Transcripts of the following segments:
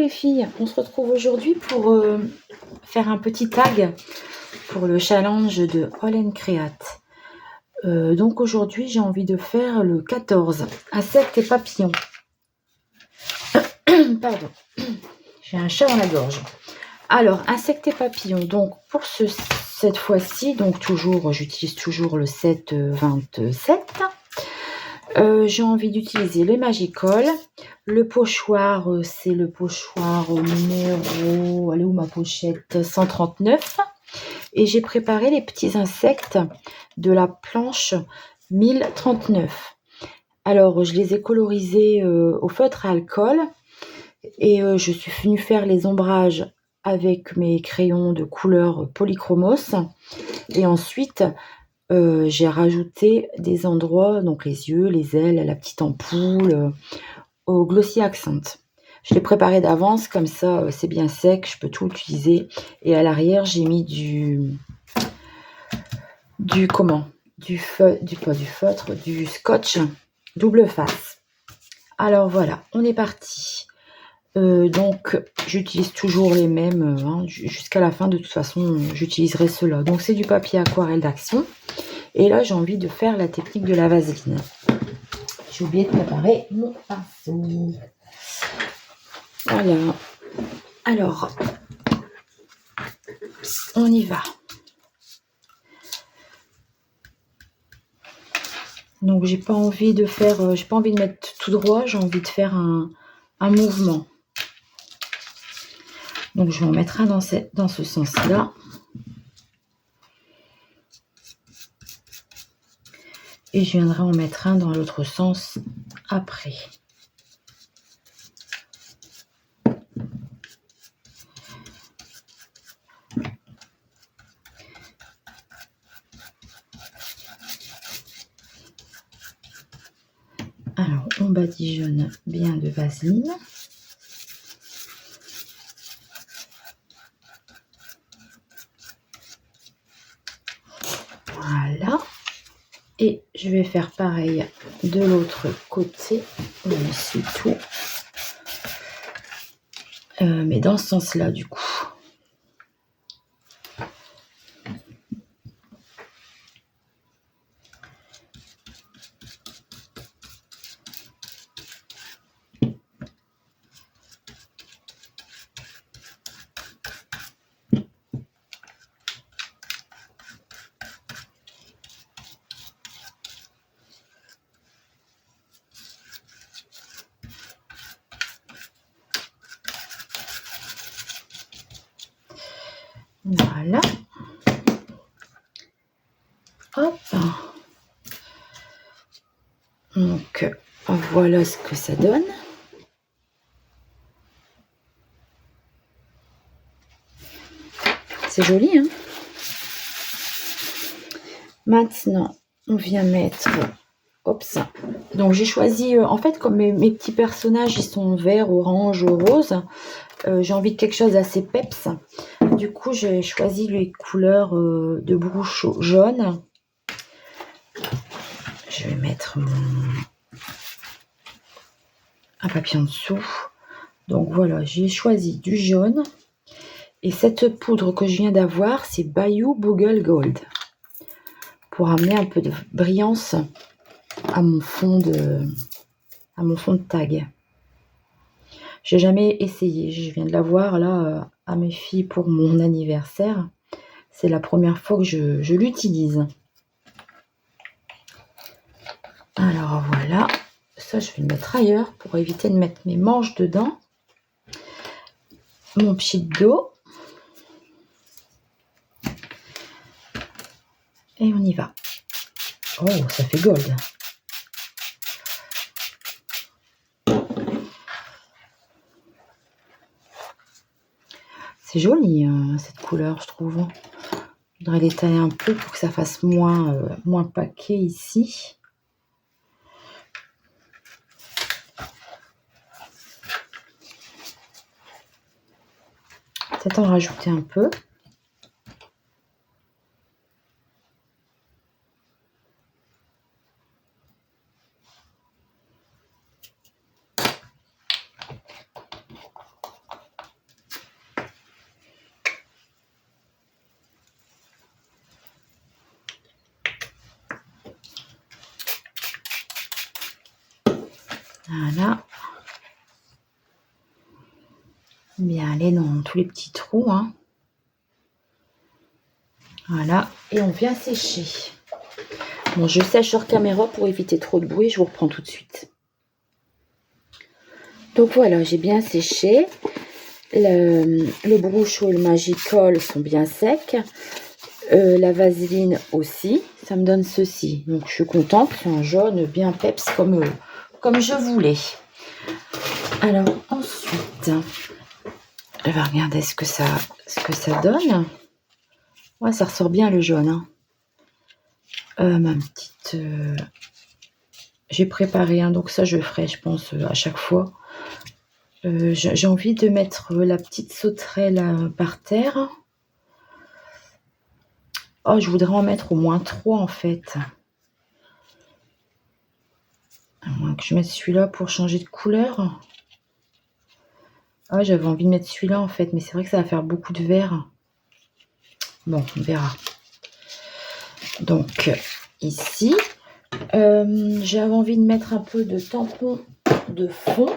les filles, on se retrouve aujourd'hui pour faire un petit tag pour le challenge de All & Create. Donc aujourd'hui j'ai envie de faire le 14, insectes et papillons. Pardon, j'ai un chat dans la gorge. Alors, insectes et papillons, donc pour cette fois-ci, donc toujours, j'utilise toujours le 7-27. J'ai envie d'utiliser les Magicoll. Le pochoir, c'est le pochoir numéro, allez où ma pochette, 139. Et j'ai préparé les petits insectes de la planche 1039. Alors, je les ai colorisés au feutre à alcool. Et je suis venue faire les ombrages avec mes crayons de couleur polychromos. Et ensuite, j'ai rajouté des endroits, donc les yeux, les ailes, la petite ampoule, au Glossy Accent. Je l'ai préparé d'avance, comme ça c'est bien sec, je peux tout utiliser. Et à l'arrière, j'ai mis du scotch double face. Alors voilà, on est parti. Donc j'utilise toujours les mêmes jusqu'à la fin. De toute façon j'utiliserai ceux-là. Donc c'est du papier aquarelle d'Action. Et là j'ai envie de faire la technique de la vaseline. J'ai oublié de préparer mon pinceau. Voilà. Alors on y va. Donc j'ai pas envie de mettre tout droit, j'ai envie de faire un mouvement. Donc je vais en mettre un dans ce sens-là. Et je viendrai en mettre un dans l'autre sens après. Alors, on badigeonne bien de vaseline. Voilà. Et je vais faire pareil de l'autre côté. On essuie tout. Mais dans ce sens-là, du coup. Voilà. Hop. Donc, voilà ce que ça donne. C'est joli, hein? Maintenant, on vient mettre... Hop, ça. Donc, j'ai choisi... en fait, comme mes petits personnages, ils sont verts, orange, rose, j'ai envie de quelque chose d'assez peps. Du coup, j'ai choisi les couleurs de brouche jaune. Je vais mettre un papier en dessous. Donc voilà, j'ai choisi du jaune. Et cette poudre que je viens d'avoir, c'est Bayou Boogle Gold. Pour amener un peu de brillance à mon fond de tag. J'ai jamais essayé. Je viens de l'avoir là à mes filles pour mon anniversaire. C'est la première fois que je l'utilise. Alors voilà. Ça, je vais le mettre ailleurs pour éviter de mettre mes manches dedans. Mon pchit d'eau. Et on y va. Oh, ça fait gold. C'est joli cette couleur, je trouve. Je voudrais l'étaler un peu pour que ça fasse moins paquet ici. Peut-être en rajouter un peu. Voilà. Bien aller dans tous les petits trous. Hein. Voilà. Et on vient sécher. Bon, je sèche hors caméra pour éviter trop de bruit. Je vous reprends tout de suite. Donc voilà, j'ai bien séché. Le Brush et le Magical sont bien secs. La vaseline aussi. Ça me donne ceci. Donc je suis contente. C'est un jaune bien peps comme je voulais. Alors ensuite, je vais regarder ce que ça donne. Ouais, ça ressort bien le jaune. Hein. Ma petite... J'ai préparé un, donc ça je ferai, je pense, à chaque fois. J'ai envie de mettre la petite sauterelle par terre. Oh, je voudrais en mettre au moins 3 en fait. À moins que je mette celui-là pour changer de couleur. Ah, j'avais envie de mettre celui-là en fait, mais c'est vrai que ça va faire beaucoup de vert. Bon, on verra. Donc, ici, j'avais envie de mettre un peu de tampon de fond.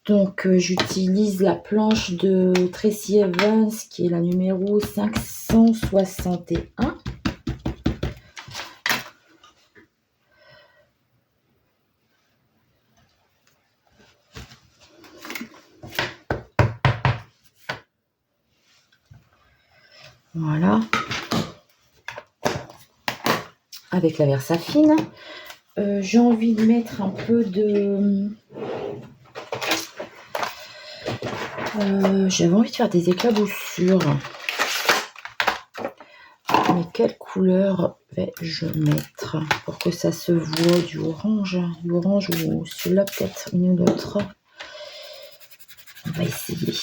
Donc, j'utilise la planche de Tracy Evans, qui est la numéro 561. Voilà. Avec la Versafine. J'ai envie de mettre un peu de... j'avais envie de faire des éclaboussures. Mais quelle couleur vais-je mettre pour que ça se voit? Du orange ou celui-là peut-être une autre. On va essayer.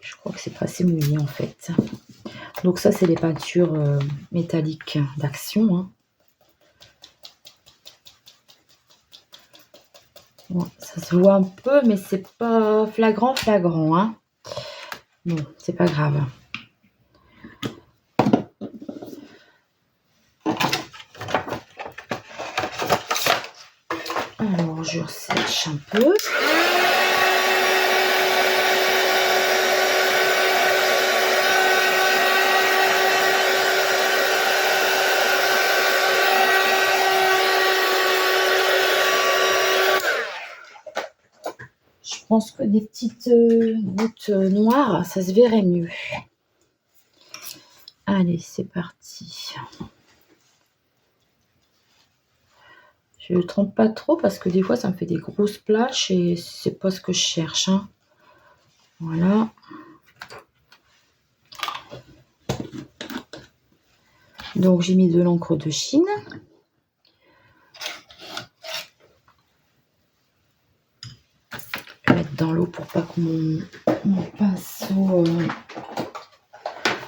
Je crois que c'est pas assez mouillé en fait. Donc ça c'est les peintures métalliques d'Action. Hein. Bon, ça se voit un peu, mais c'est pas flagrant. Hein. Bon, c'est pas grave. Alors, je sèche un peu. Je pense que des petites gouttes noires, ça se verrait mieux. Allez, c'est parti. Je ne trempe pas trop parce que des fois, ça me fait des grosses splashes et c'est pas ce que je cherche. Hein. Voilà. Donc, j'ai mis de l'encre de Chine. Je vais mettre dans l'eau pour pas que mon pinceau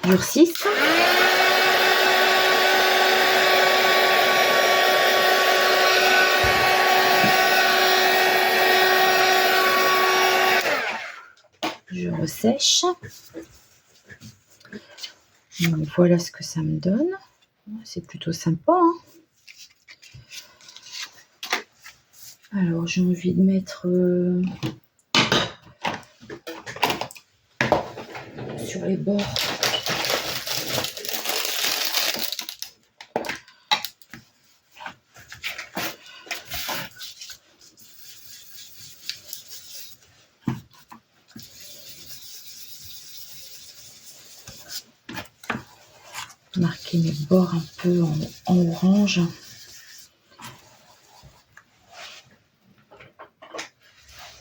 durcisse. Je ressèche. Donc, voilà ce que ça me donne. C'est plutôt sympa. Hein. Alors, j'ai envie de mettre sur les bords. Marquer mes bords un peu en orange.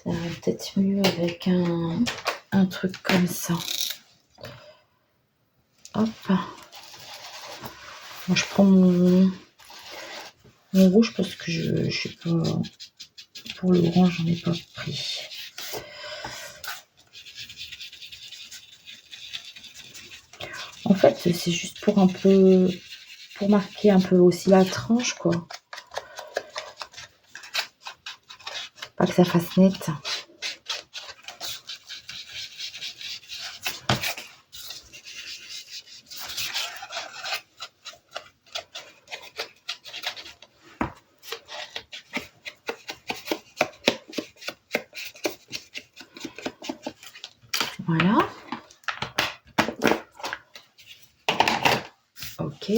Ça va peut-être mieux avec un truc comme ça. Hop. Moi, je prends mon rouge parce que je sais pas. Pour l'orange, j'en ai pas pris. En fait, c'est juste pour un peu, pour marquer un peu aussi la tranche, quoi. Pas que ça fasse net. Voilà. Ok.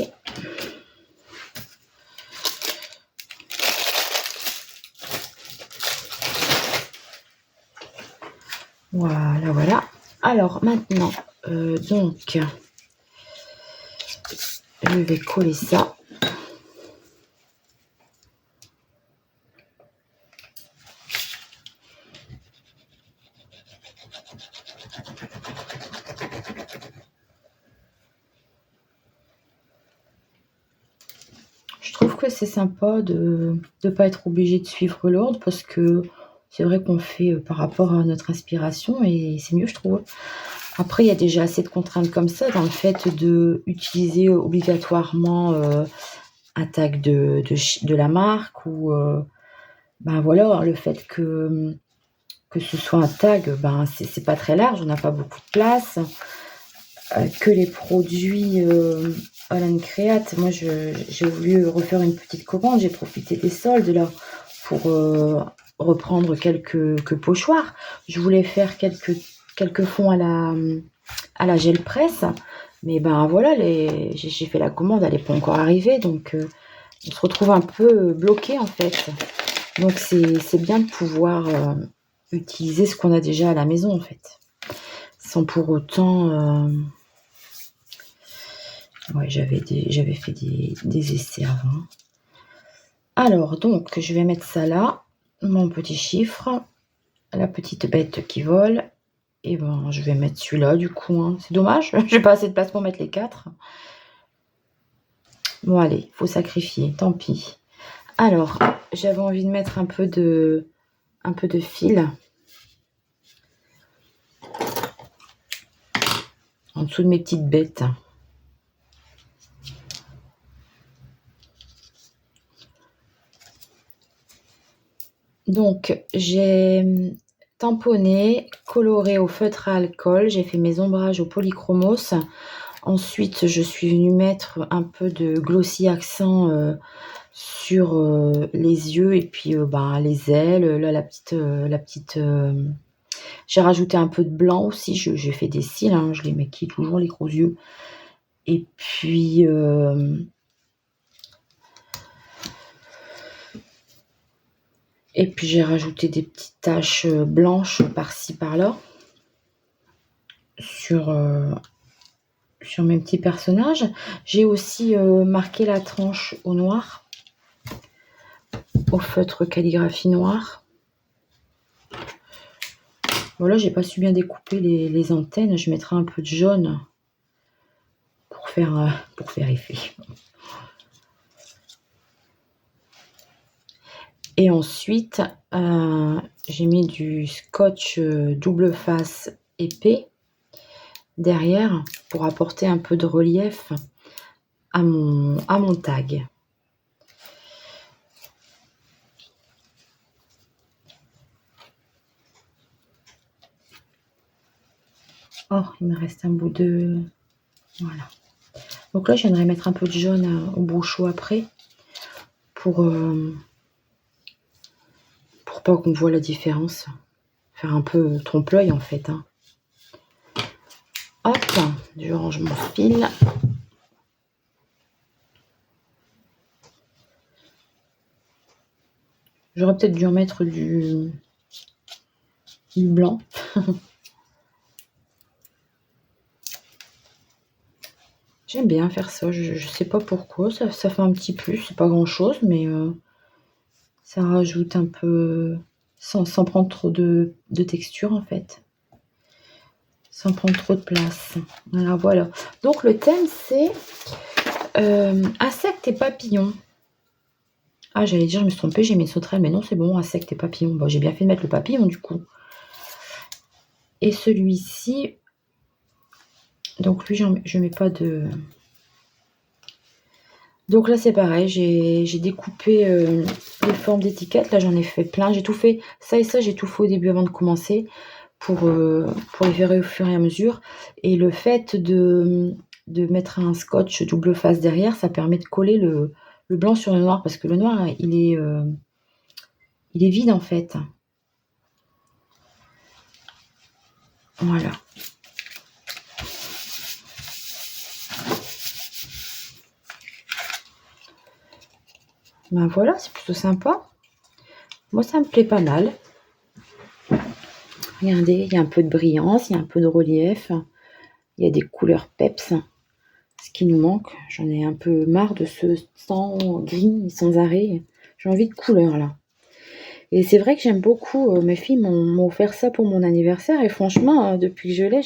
Voilà, voilà. Alors maintenant, donc, je vais coller ça. Je trouve que c'est sympa de ne pas être obligé de suivre l'ordre parce que c'est vrai qu'on fait par rapport à notre inspiration et c'est mieux, je trouve. Après, il y a déjà assez de contraintes comme ça dans le fait de utiliser obligatoirement un tag de la marque ou ben voilà, le fait que ce soit un tag, ben c'est pas très large, on n'a pas beaucoup de place. Que les produits Alan Create, moi j'ai voulu refaire une petite commande, j'ai profité des soldes là pour reprendre quelques pochoirs. Je voulais faire quelques fonds à la gel presse, mais ben voilà, j'ai fait la commande, elle n'est pas encore arrivée, donc on se retrouve un peu bloqué en fait. Donc c'est bien de pouvoir utiliser ce qu'on a déjà à la maison en fait, sans pour autant... Ouais, j'avais fait des essais avant. Alors, donc, je vais mettre ça là, mon petit chiffre, la petite bête qui vole. Et ben, je vais mettre celui-là, du coup. Hein. C'est dommage, j'ai pas assez de place pour mettre les 4. Bon, allez, il faut sacrifier, tant pis. Alors, j'avais envie de mettre un peu de fil en dessous de mes petites bêtes. Donc, j'ai tamponné, coloré au feutre à alcool. J'ai fait mes ombrages au polychromos. Ensuite, je suis venue mettre un peu de glossy accent sur les yeux et puis ben, les ailes. Là, la petite j'ai rajouté un peu de blanc aussi. J'ai fait des cils, hein, je les maquille toujours, les gros yeux. Et puis... j'ai rajouté des petites taches blanches par-ci, par-là. Sur mes petits personnages. J'ai aussi marqué la tranche au noir. Au feutre calligraphie noire. Voilà, j'ai pas su bien découper les antennes. Je mettrai un peu de jaune pour faire effet. Et ensuite, j'ai mis du scotch double face épais derrière pour apporter un peu de relief à mon tag. Oh, il me reste un bout de... Voilà. Donc là, j'aimerais mettre un peu de jaune au bout chaud après pour pas qu'on voit la différence. Faire un peu trompe-l'œil en fait. Hein. Hop, je range mon fil. J'aurais peut-être dû en mettre du blanc. J'aime bien faire ça, je sais pas pourquoi, ça fait un petit plus, c'est pas grand chose, mais ça rajoute un peu, sans prendre trop de texture en fait, sans prendre trop de place. Alors voilà, donc le thème c'est insectes et papillons. Ah, j'allais dire, je me suis trompée, j'ai mis sauterelle, mais non, c'est bon, insectes et papillons. Bon, j'ai bien fait de mettre le papillon du coup. Et celui-ci, donc lui, je mets pas de... Donc là, c'est pareil, j'ai découpé les formes d'étiquettes. Là, j'en ai fait plein. J'ai tout fait, ça et ça, j'ai tout fait au début avant de commencer pour les faire au fur et à mesure. Et le fait de mettre un scotch double face derrière, ça permet de coller le blanc sur le noir parce que le noir, il est vide en fait. Voilà. Ben voilà, c'est plutôt sympa. Moi, ça me plaît pas mal. Regardez, il y a un peu de brillance, il y a un peu de relief. Il y a des couleurs peps. Ce qui nous manque. J'en ai un peu marre de ce sang gris sans arrêt. J'ai envie de couleur là. Et c'est vrai que j'aime beaucoup. Mes filles m'ont offert ça pour mon anniversaire. Et franchement, depuis que je l'ai,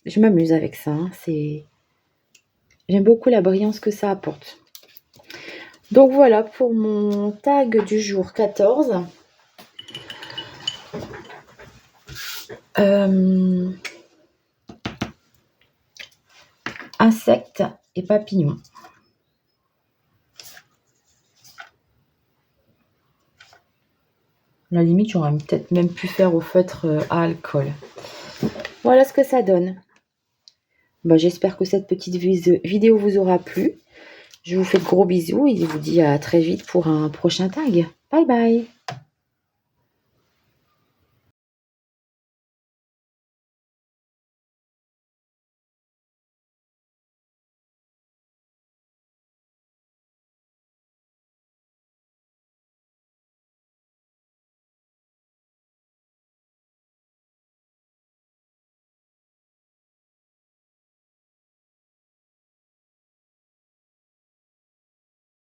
je m'amuse avec ça. Hein. J'aime beaucoup la brillance que ça apporte. Donc voilà pour mon tag du jour 14. Insectes et papillons. À la limite, j'aurais peut-être même pu faire au feutre à alcool. Voilà ce que ça donne. Bah, j'espère que cette petite vidéo vous aura plu. Je vous fais de gros bisous et je vous dis à très vite pour un prochain tag. Bye bye!